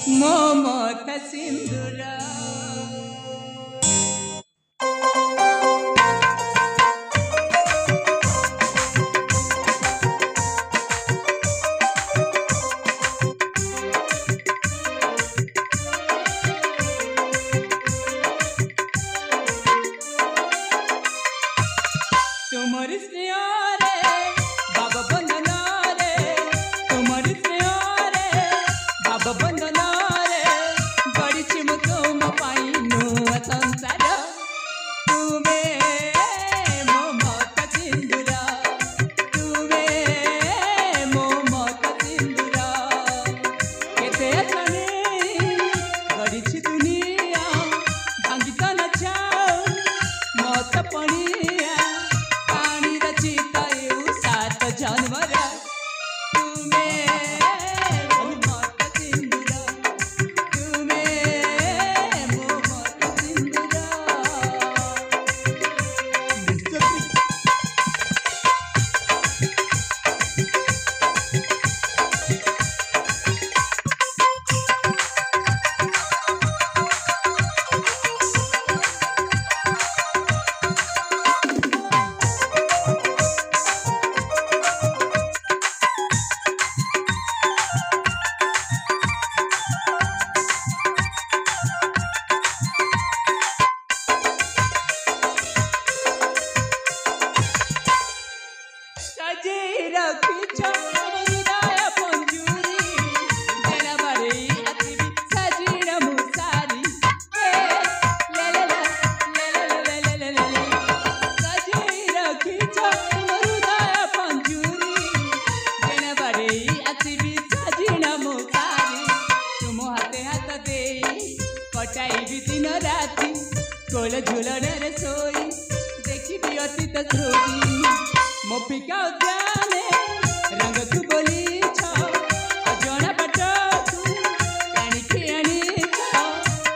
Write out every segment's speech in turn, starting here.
ममता सिंदूर तुमरी स्नेह रे बाबा बंधन रे तुमरी स्नेह रे बाबा बंधन रे गड़िछि मु तुम पाइनु संसार तुमे मो मत सिंदूर तुमे मो मत सिंदूर केते छने गड़िछि दुनिया भांगी तो न जाओ मत पणिया जानवर तुम्हें मोहम्मद सिंदूर तुम्हें मोहम्मद सिंदूर दिन राति कोल झुलन रे सोई देखी अतीत स्मृति मो पिका उद्यान रंग तू बोली अजଣା पट तू काणिके आनी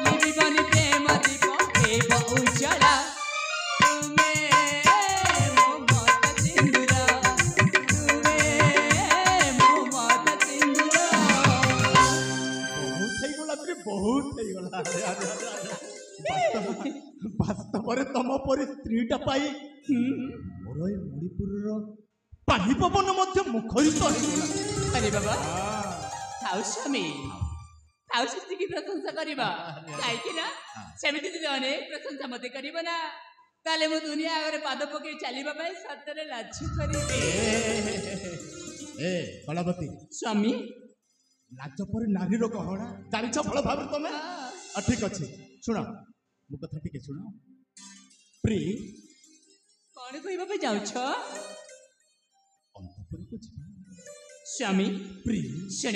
लिबी बनी प्रेम दीप हे उज्जला तुमे मो मत सिंदूर तुमे मो मत सिंदूर बहुत ही गला वास्तव तम पर स्त्रीटा पाई मोर मणिपुर पानी पवन मुखरित अरे बाबा थाउ स्वामी थाउ की प्रशंसा करवा कहीं सेमती जी अनेक प्रशंसा मत कर ना ताले मु दुनिया आगे पाद पकई चलने सतरे लाज करी कलावती स्वामी लाज पर नारी गहना जाच भल भाव तुम ठीक अच्छे शुण मो कथा टिके शुण प्री कौन कहवाई जाऊ अंतपुर को स्वामी प्री शुण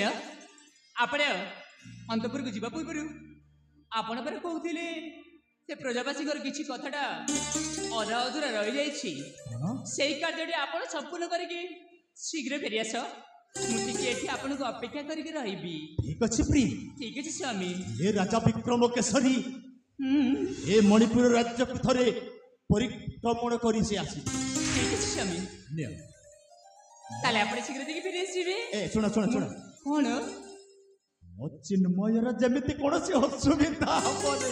आपण अंतपुर को जावा पूर्व आपण पर कहते से प्रजावासी किसी कथाटा अधा अधूरा रही जाइए कार्य आप संपूर्ण करके शीघ्र फेरी आस मुझे आपन को अपेक्षा करके रही ठीक अच्छे प्री ठीक अच्छे स्वामी ये राजा विक्रम केसरी ए मणिपुर राज्य थरे परिक्रमण करी से आसी ठीक अच्छे स्वामी ताले आपण शीघ्र देखि फेरी आसीबे ए सुन सुन सुन कोन मो चिन्मयर जेमिति कोनोसी असुविधा होबे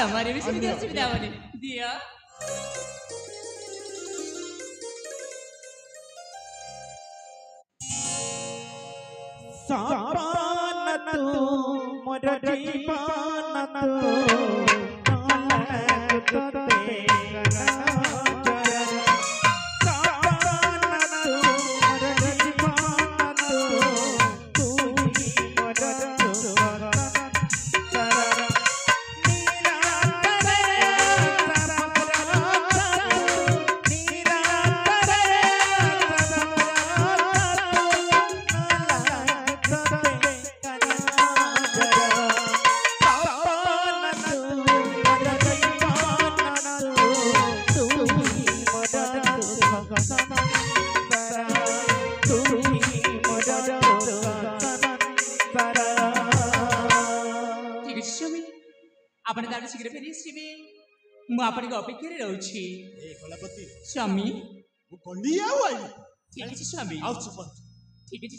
हमारे भी सुविधा असुविधा होबे दिया सापान तू मोर जीवन तू नालक तोते आपण तार शीघ्र फेरी आसीबे मु आपण को अपेक्षा रे रहउछि ए कलापति स्वामी वो कलिया वाई ठीक अछि स्वामी आउ सुपत ठीक अछि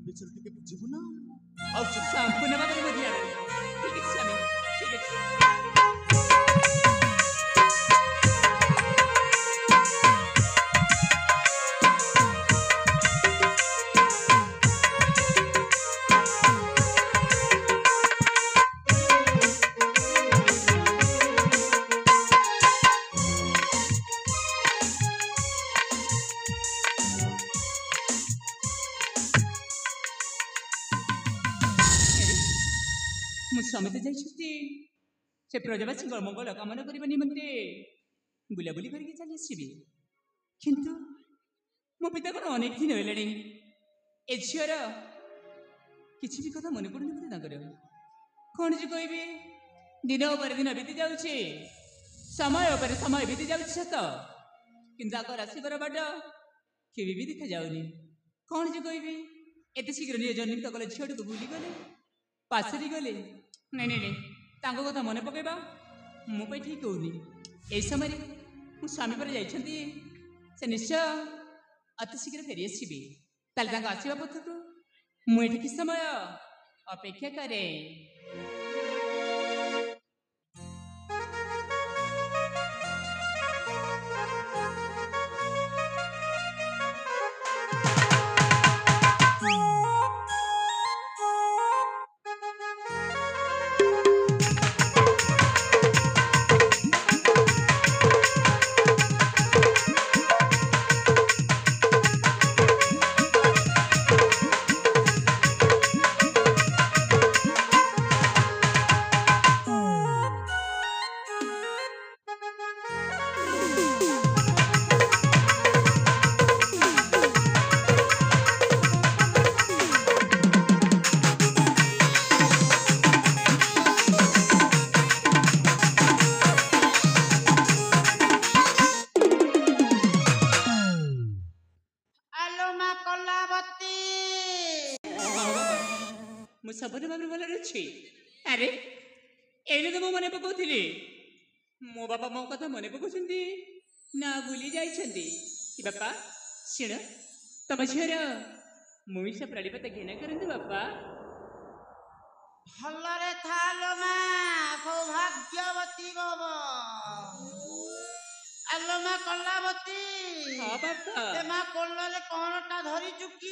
विचार टिके बुझिबु ना आउ संपूर्ण ମୁଁ ସମେତ ଯାଇଛନ୍ତି ସେ ପ୍ରଜାବାସୀଙ୍କ ମଙ୍ଗଳ କାମନା କରିବା ନିମନ୍ତେ ବୁଲାବୁଲି କରିକି ଚାଲି ଆସିବି। କିନ୍ତୁ ମୋ ପିତା କ'ଣ ଅନେକ ଦିନ ହେଲାଣି ଏ ଝିଅର କିଛି ବି କଥା ମନେ ପଡ଼ୁନି ମୋତେ ତାଙ୍କର। କ'ଣ ଯେ କହିବି, ଦିନ ଉପରେ ଦିନ ବିତି ଯାଉଛି, ସମୟ ଉପରେ ସମୟ ବିତି ଯାଉଛି ସତ, କିନ୍ତୁ ତାଙ୍କର ଆସିବାର ବାଟ କେବେ ବି ଦେଖାଯାଉନି। କ'ଣ ଯେ କହିବି, ଏତେ ଶୀଘ୍ର ନିଜ ଜନ୍ମିତ କଲେ ଝିଅଟିକୁ ଭୁଲିଗଲେ, ପାଶରି ଗଲେ। ନାଇଁ ନାଇଁ ନାଇଁ, ତାଙ୍କ କଥା ମନେ ପକାଇବା ମୋ ପାଇଁ ଠିକ୍ ହେଉନି। ଏହି ସମୟରେ ମୋ ସ୍ୱାମୀ ପରେ ଯାଇଛନ୍ତି, ସେ ନିଶ୍ଚୟ ଅତି ଶୀଘ୍ର ଫେରିଆସିବେ। ତାହେଲେ ତାଙ୍କ ଆସିବା ପଥକୁ ମୁଁ ଏଠି କିଛି ସମୟ ଅପେକ୍ଷା କରେ। ମୁଁ ସବୁଦିନ ଭାବରେ ଭଲରେ ଅଛି। ଆରେ ଏଇନେ ତ ମୁଁ ମନେ ପକାଉଥିଲି, ମୋ ବାପା ମୋ କଥା ମନେ ପକାଉଛନ୍ତି ନା ଭୁଲି ଯାଇଛନ୍ତି? ବାପା ଶୁଣ, ତମ ଝିଅର ମଣିଷ ପ୍ରାଣୀପତ ଘୃଣା କରନ୍ତୁ ବାପା। ଭଲରେ ଥାଲୋ ମା, ସୌଭାଗ୍ୟବତୀ ଭବ। ଆଲୋ ମା କଲାବତୀ, ହଁ ବାପା। ଏ ମା କୋଳରେ କଣଟା ଧରିଛୁ କି?